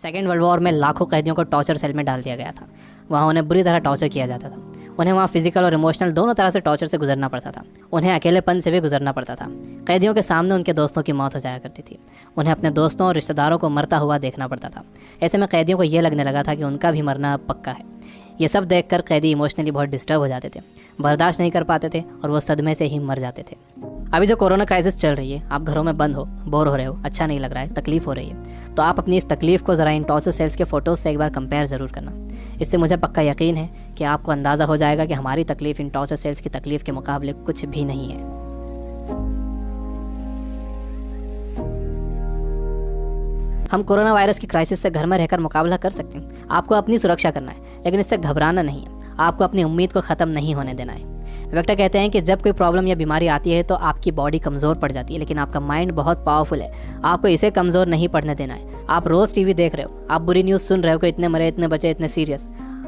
Second world war में लाखों कैदियों को टॉर्चर सेल में डाल दिया गया था। वहाँ उन्हें बुरी तरह टॉर्चर किया जाता था। उन्हें वहाँ फिजिकल और इमोशनल दोनों तरह से टॉर्चर से गुजरना पड़ता था। उन्हें अकेलेपन से भी गुजरना पड़ता था। कैदियों के सामने उनके दोस्तों की मौत हो जाया करती थी। उन्हें अपने दोस्तों और रिश्तेदारों को मरता हुआ देखना पड़ता था। ऐसे में कैदियों को ये लगने लगा था कि उनका भी मरना अब पक्का है। ये सब देखकर कैदी इमोशनली बहुत डिस्टर्ब हो जाते थे, बर्दाश्त नहीं कर पाते थे और वो सदमे से ही मर जाते थे। अभी जो कोरोना क्राइसिस चल रही है, आप घरों में बंद हो, बोर हो रहे हो, अच्छा नहीं लग रहा है, तकलीफ हो रही है, तो आप अपनी इस तकलीफ को ज़रा इन टॉर्चर सेल्स के फ़ोटोज़ से एक बार कंपेयर ज़रूर करना। इससे मुझे पक्का यकीन है कि आपको अंदाज़ा हो जाएगा कि हमारी तकलीफ़ इन टॉर्चर सेल्स की तकलीफ़ के मुकाबले कुछ भी नहीं है। हम कोरोना वायरस की क्राइसिस से घर में रहकर मुकाबला कर सकते हैं। आपको अपनी सुरक्षा करना है, लेकिन इससे घबराना नहीं है। आपको अपनी उम्मीद को ख़त्म नहीं होने देना है। विक्टर कहते हैं कि जब कोई प्रॉब्लम या बीमारी आती है तो आपकी बॉडी कमज़ोर पड़ जाती है, लेकिन आपका माइंड बहुत पावरफुल है। आपको इसे कमज़ोर नहीं पड़ने देना है। आप रोज़ टीवी देख रहे हो, आप बुरी न्यूज़ सुन रहे हो कि इतने मरे, इतने बचे, इतने सीरियस,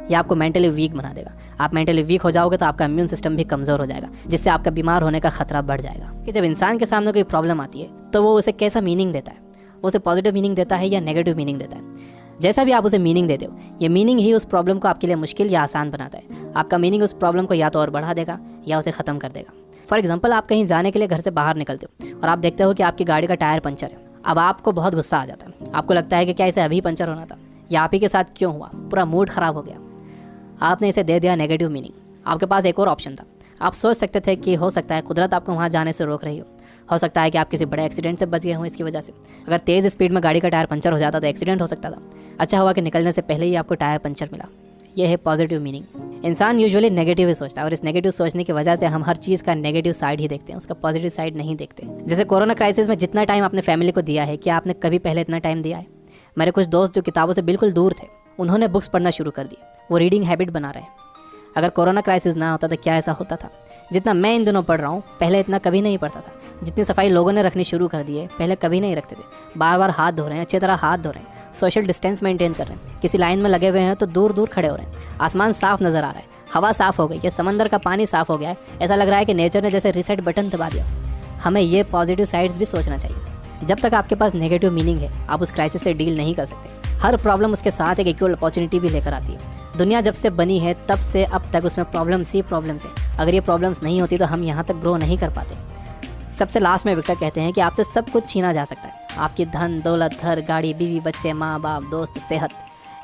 ये आपको मेंटली वीक बना देगा। आप मेंटली वीक हो जाओगे तो आपका इम्यून सिस्टम भी कमज़ोर हो जाएगा, जिससे आपका बीमार होने का खतरा बढ़ जाएगा। कि जब इंसान के सामने कोई प्रॉब्लम आती है तो वो उसे कैसा मीनिंग देता है, वो उसे पॉजिटिव मीनिंग देता है या नेगेटिव मीनिंग देता है। जैसा भी आप उसे मीनिंग देते हो, ये मीनिंग ही उस प्रॉब्लम को आपके लिए मुश्किल या आसान बनाता है। आपका मीनिंग उस प्रॉब्लम को या तो और बढ़ा देगा या उसे ख़त्म कर देगा। फॉर एग्जांपल, आप कहीं जाने के लिए घर से बाहर निकलते हो और आप देखते हो कि आपकी गाड़ी का टायर पंचर है। अब आपको बहुत गुस्सा आ जाता है। आपको लगता है कि क्या इसे अभी पंचर होना था, या आप ही के साथ क्यों हुआ, पूरा मूड ख़राब हो गया। आपने इसे दे दिया नेगेटिव मीनिंग। आपके पास एक और ऑप्शन था। आप सोच सकते थे कि हो सकता है कुदरत आपको वहाँ जाने से रोक रही हो सकता है कि आप किसी बड़े एक्सीडेंट से बच गए हों इसकी वजह से। अगर तेज़ स्पीड में गाड़ी का टायर पंचर हो जाता तो एक्सीडेंट हो सकता था। अच्छा हुआ कि निकलने से पहले ही आपको टायर पंचर मिला। यह है पॉजिटिव मीनिंग। इंसान यूजुअली नेगेटिव ही सोचता है और इस नेगेटिव सोचने की वजह से हम हर चीज़ का नेगेटिव साइड ही देखते हैं, उसका पॉजिटिव साइड नहीं देखते। जैसे कोरोना क्राइसिस में जितना टाइम आपने फैमिली को दिया है, क्या आपने कभी पहले इतना टाइम दिया है? मेरे कुछ दोस्त जो किताबों से बिल्कुल दूर थे, उन्होंने बुक्स पढ़ना शुरू कर दिए। वो रीडिंग हैबिट बना रहे हैं। अगर कोरोना क्राइसिस ना होता तो क्या ऐसा होता था? जितना मैं इन दिनों पढ़ रहा हूँ, पहले इतना कभी नहीं पढ़ता था। जितनी सफाई लोगों ने रखनी शुरू कर दी है, पहले कभी नहीं रखते थे। बार बार हाथ धो रहे हैं, अच्छी तरह हाथ धो रहे हैं, सोशल डिस्टेंस मेंटेन कर रहे हैं। किसी लाइन में लगे हुए हैं तो दूर दूर खड़े हो रहे हैं। आसमान साफ नज़र आ रहा है, हवा साफ़ हो गई है, समंदर का पानी साफ़ हो गया है। ऐसा लग रहा है कि नेचर ने जैसे रीसेट बटन दबा दिया। हमें ये पॉजिटिव साइड्स भी सोचना चाहिए। जब तक आपके पास नेगेटिव मीनिंग है, आप उस क्राइसिस से डील नहीं कर सकते। हर प्रॉब्लम उसके साथ एक इक्वल अपॉर्चुनिटी भी लेकर आती है। दुनिया जब से बनी है तब से अब तक उसमें प्रॉब्लम्स ही प्रॉब्लम्स है। अगर ये प्रॉब्लम्स नहीं होती तो हम यहाँ तक ग्रो नहीं कर पाते। सबसे लास्ट में विक्टर कहते हैं कि आपसे सब कुछ छीना जा सकता है, आपकी धन दौलत, घर, गाड़ी, बीवी, बच्चे, माँ बाप, दोस्त, सेहत,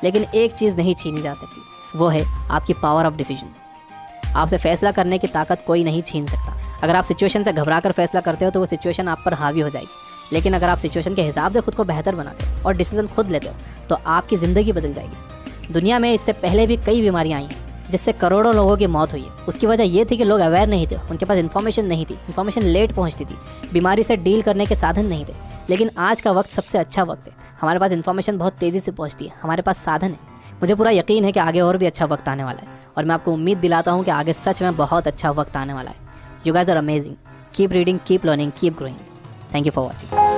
लेकिन एक चीज़ नहीं छीनी जा सकती, वो है आपकी पावर ऑफ डिसीजन। आपसे फैसला करने की ताकत कोई नहीं छीन सकता। अगर आप सिचुएशन से घबरा कर फैसला करते हो तो वो सिचुएशन आप पर हावी हो जाएगी, लेकिन अगर आप सिचुएशन के हिसाब से खुद को बेहतर बनाते हो और डिसीजन खुद लेते हो तो आपकी ज़िंदगी बदल जाएगी। दुनिया में इससे पहले भी कई बीमारियाँ आई हैं जिससे करोड़ों लोगों की मौत हुई है। उसकी वजह ये थी कि लोग अवेयर नहीं थे, उनके पास इन्फॉर्मेशन नहीं थी, इन्फॉर्मेशन लेट पहुंचती थी, बीमारी से डील करने के साधन नहीं थे। लेकिन आज का वक्त सबसे अच्छा वक्त है। हमारे पास इन्फॉर्मेशन बहुत तेज़ी से पहुंचती है, हमारे पास साधन है। मुझे पूरा यकीन है कि आगे और भी अच्छा वक्त आने वाला है और मैं आपको उम्मीद दिलाता हूँ कि आगे सच में बहुत अच्छा वक्त आने वाला है। You guys are amazing. Keep reading, keep learning, keep growing. Thank you for watching.